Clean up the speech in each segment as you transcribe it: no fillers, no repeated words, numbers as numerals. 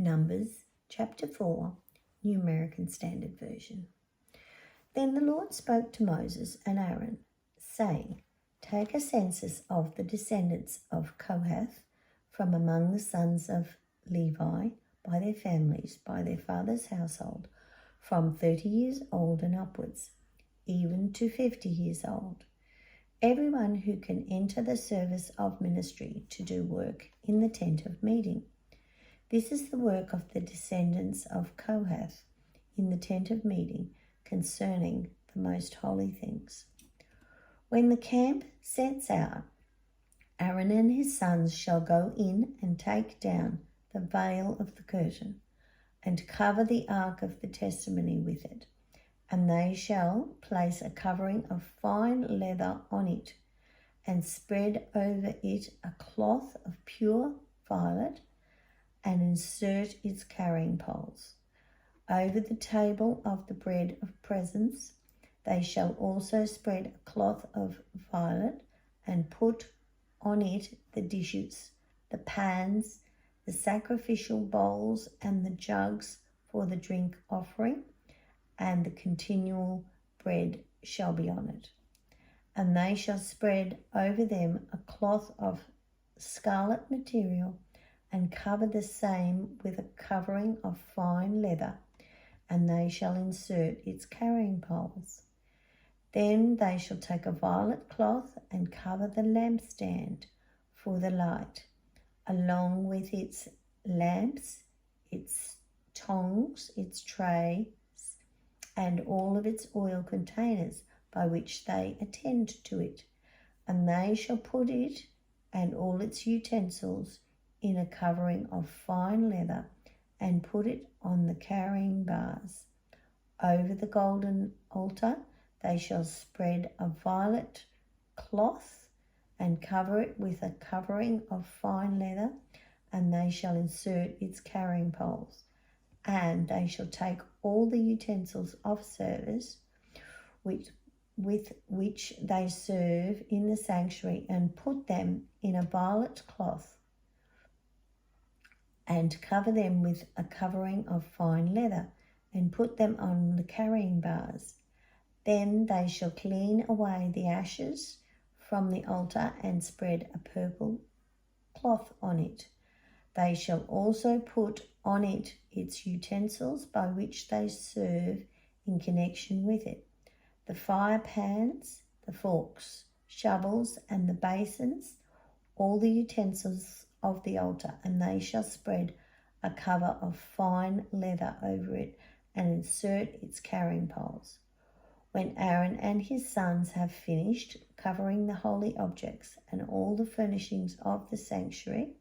Numbers chapter 4, New American Standard Version. Then the Lord spoke to Moses and Aaron, saying, Take a census of the descendants of Kohath from among the sons of Levi by their families, by their father's household, from 30 years old and upwards, even to 50 years old. Everyone who can enter the service of ministry to do work in the tent of meeting. This is the work of the descendants of Kohath in the tent of meeting concerning the most holy things. When the camp sets out, Aaron and his sons shall go in and take down the veil of the curtain and cover the ark of the testimony with it, and they shall place a covering of fine leather on it and spread over it a cloth of pure violet and insert its carrying poles. Over the table of the bread of presence they shall also spread a cloth of violet and put on it the dishes, the pans, the sacrificial bowls and the jugs for the drink offering, and the continual bread shall be on it. And they shall spread over them a cloth of scarlet material and cover the same with a covering of fine leather, and they shall insert its carrying poles. Then they shall take a violet cloth and cover the lampstand for the light, along with its lamps, its tongs, its trays, and all of its oil containers by which they attend to it. And they shall put it and all its utensils in a covering of fine leather and put it on the carrying bars. Over the golden altar they shall spread a violet cloth and cover it with a covering of fine leather, and they shall insert its carrying poles. And they shall take all the utensils of service with which they serve in the sanctuary and put them in a violet cloth and cover them with a covering of fine leather and put them on the carrying bars. Then they shall clean away the ashes from the altar and spread a purple cloth on it. They shall also put on it its utensils by which they serve in connection with it, the fire pans, the forks, shovels, and the basins, all the utensils of the altar, and they shall spread a cover of fine leather over it and insert its carrying poles. When Aaron and his sons have finished covering the holy objects and all the furnishings of the sanctuary,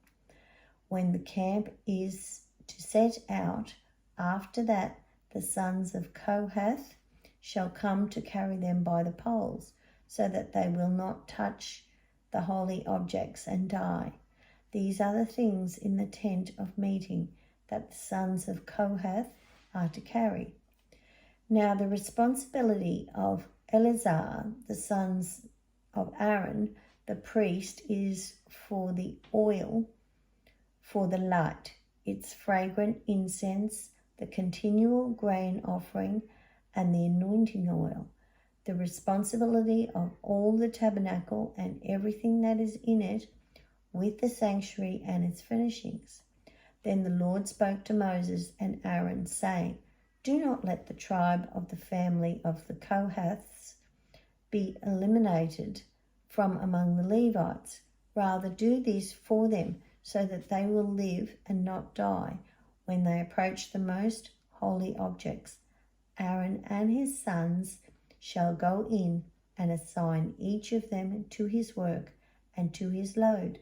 when the camp is to set out, after that the sons of Kohath shall come to carry them by the poles, so that they will not touch the holy objects and die. These are the things in the tent of meeting that the sons of Kohath are to carry. Now the responsibility of Eleazar, the sons of Aaron, the priest, is for the oil for the light, its fragrant incense, the continual grain offering, and the anointing oil. The responsibility of all the tabernacle and everything that is in it, with the sanctuary and its furnishings. Then the Lord spoke to Moses and Aaron, saying, Do not let the tribe of the family of the Kohaths be eliminated from among the Levites. Rather do this for them, so that they will live and not die when they approach the most holy objects. Aaron and his sons shall go in and assign each of them to his work and to his load,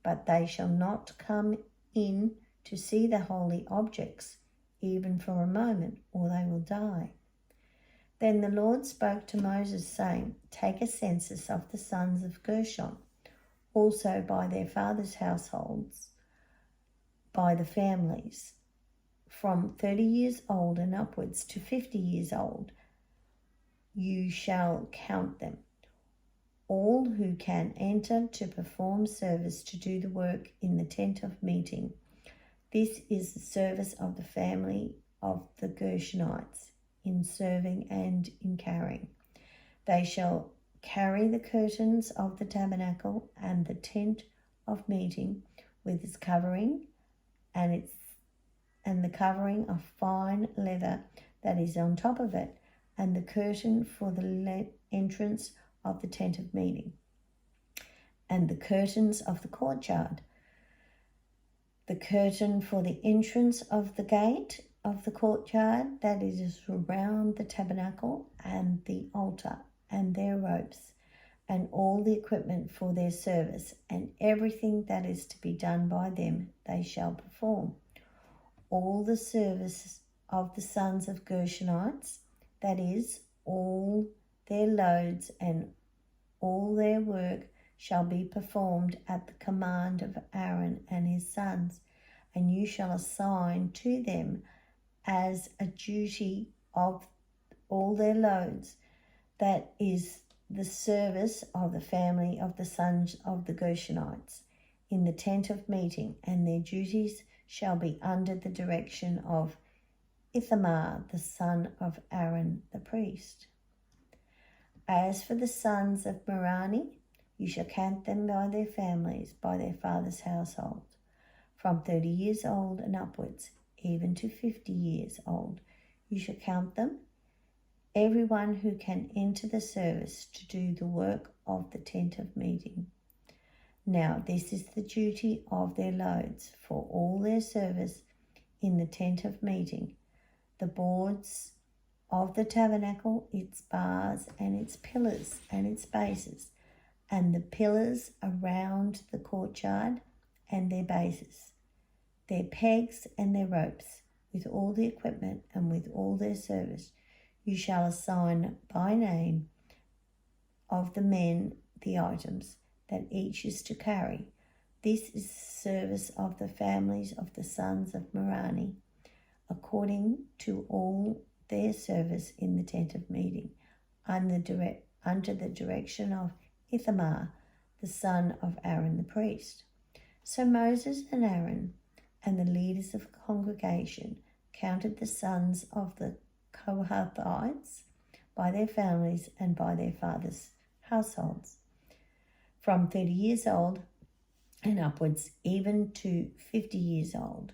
but they shall not come in to see the holy objects, even for a moment, or they will die. Then the Lord spoke to Moses, saying, Take a census of the sons of Gershon, also by their fathers' households, by the families, from 30 years old and upwards to 50 years old. You shall count them, all who can enter to perform service to do the work in the tent of meeting. This is the service of the family of the Gershonites in serving and in carrying. They shall carry the curtains of the tabernacle and the tent of meeting with its covering and the covering of fine leather that is on top of it, and the curtain for the entrance of the tent of meeting, and the curtains of the courtyard, the curtain for the entrance of the gate of the courtyard that is around the tabernacle, and the altar, and their ropes, and all the equipment for their service, and everything that is to be done by them they shall perform. All the service of the sons of Gershonites, that is, all their loads and all their work, shall be performed at the command of Aaron and his sons, and you shall assign to them as a duty of all their loads, that is the service of the family of the sons of the Gershonites in the tent of meeting, and their duties shall be under the direction of Ithamar, the son of Aaron the priest. As for the sons of Merari, you shall count them by their families, by their fathers' households, from 30 years old and upwards, even to 50 years old. You shall count them, everyone who can enter the service to do the work of the tent of meeting. Now this is the duty of their loads for all their service in the tent of meeting: the boards of the tabernacle, its bars and its pillars and its bases, and the pillars around the courtyard and their bases, their pegs and their ropes, with all the equipment and with all their service. You shall assign by name of the men the items that each is to carry. This is the service of the families of the sons of Merari, according to all their service in the tent of meeting, under the direction of Ithamar, the son of Aaron the priest. So Moses and Aaron and the leaders of the congregation counted the sons of the Kohathites by their families and by their fathers' households, from 30 years old and upwards, even to 50 years old,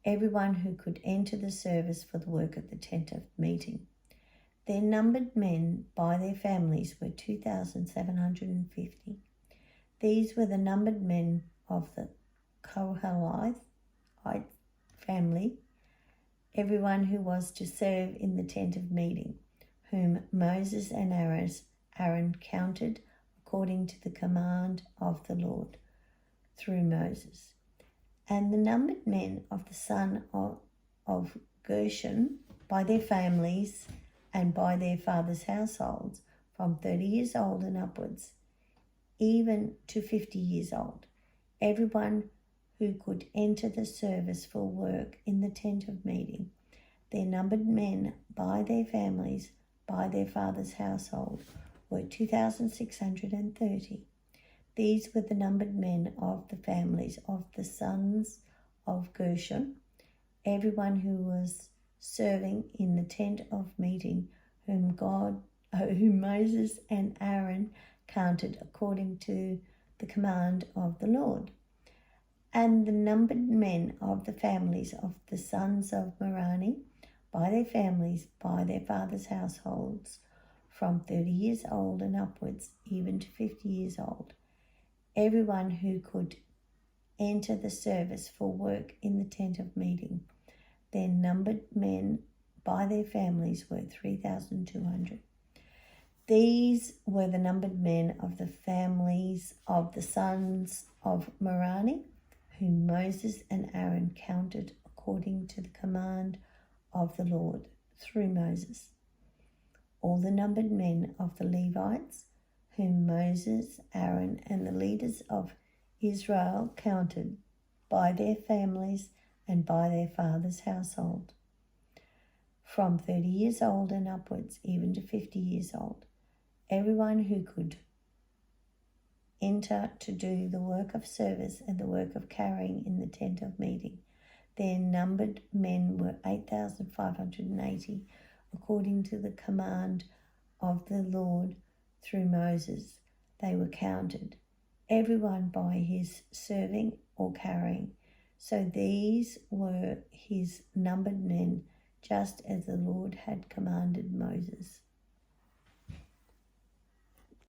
everyone who could enter the service for the work of the tent of meeting. Their numbered men by their families were 2,750. These were the numbered men of the Kohathite family, everyone who was to serve in the tent of meeting, whom Moses and Aaron counted according to the command of the Lord through Moses. And the numbered men of the son of Gershon by their families and by their fathers' households, from 30 years old and upwards, even to 50 years old, everyone who could enter the service for work in the tent of meeting. Their numbered men by their families, by their fathers' household, were 2,630. These were the numbered men of the families of the sons of Gershon, everyone who was serving in the tent of meeting, whom Moses and Aaron counted according to the command of the Lord. And the numbered men of the families of the sons of Merari, by their families, by their fathers' households, from 30 years old and upwards, even to 50 years old, everyone who could enter the service for work in the tent of meeting. Their numbered men by their families were 3,200. These were the numbered men of the families of the sons of Merari, whom Moses and Aaron counted according to the command of the Lord through Moses. All the numbered men of the Levites, whom Moses, Aaron, and the leaders of Israel counted by their families and by their father's household, from 30 years old and upwards, even to 50 years old, everyone who could enter to do the work of service and the work of carrying in the tent of meeting. Their numbered men were 8,580, according to the command of the Lord through Moses. They were counted, everyone by his serving or carrying. So these were his numbered men, just as the Lord had commanded Moses.